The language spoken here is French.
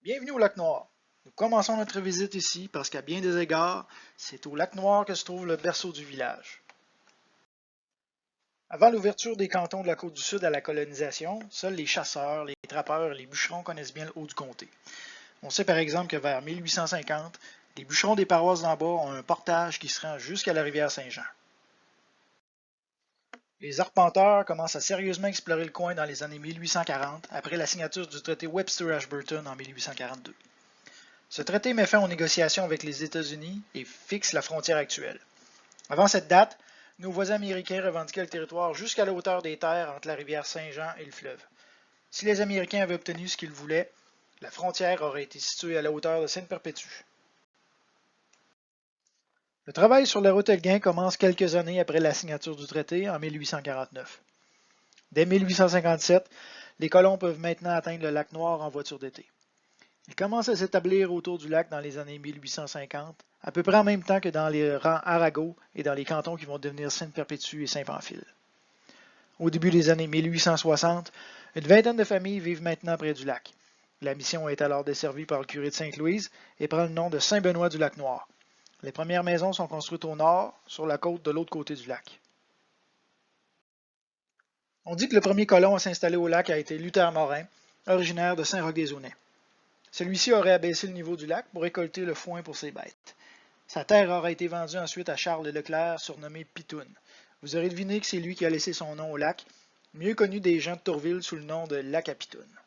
Bienvenue au lac Noir. Nous commençons notre visite ici parce qu'à bien des égards, c'est au lac Noir que se trouve le berceau du village. Avant l'ouverture des cantons de la côte du Sud à la colonisation, seuls les chasseurs, les trappeurs et les bûcherons connaissent bien le haut du comté. On sait par exemple que vers 1850, les bûcherons des paroisses d'en bas ont un portage qui se rend jusqu'à la rivière Saint-Jean. Les arpenteurs commencent à sérieusement explorer le coin dans les années 1840, après la signature du traité Webster-Ashburton en 1842. Ce traité met fin aux négociations avec les États-Unis et fixe la frontière actuelle. Avant cette date, nos voisins américains revendiquaient le territoire jusqu'à la hauteur des terres entre la rivière Saint-Jean et le fleuve. Si les Américains avaient obtenu ce qu'ils voulaient, la frontière aurait été située à la hauteur de Sainte-Perpétue. Le travail sur la route Elgin commence quelques années après la signature du traité en 1849. Dès 1857, les colons peuvent maintenant atteindre le lac Noir en voiture d'été. Ils commencent à s'établir autour du lac dans les années 1850, à peu près en même temps que dans les rangs Arago et dans les cantons qui vont devenir Sainte-Perpétue et Saint-Pamphile. Au début des années 1860, une vingtaine de familles vivent maintenant près du lac. La mission est alors desservie par le curé de Sainte-Louise et prend le nom de Saint-Benoît du Lac-Noir. Les premières maisons sont construites au nord, sur la côte de l'autre côté du lac. On dit que le premier colon à s'installer au lac a été Luther Morin, originaire de Saint-Roch-des-Aunais. Celui-ci aurait abaissé le niveau du lac pour récolter le foin pour ses bêtes. Sa terre aurait été vendue ensuite à Charles Leclerc, surnommé Pitoune. Vous aurez deviné que c'est lui qui a laissé son nom au lac, mieux connu des gens de Tourville sous le nom de lac à Pitoune.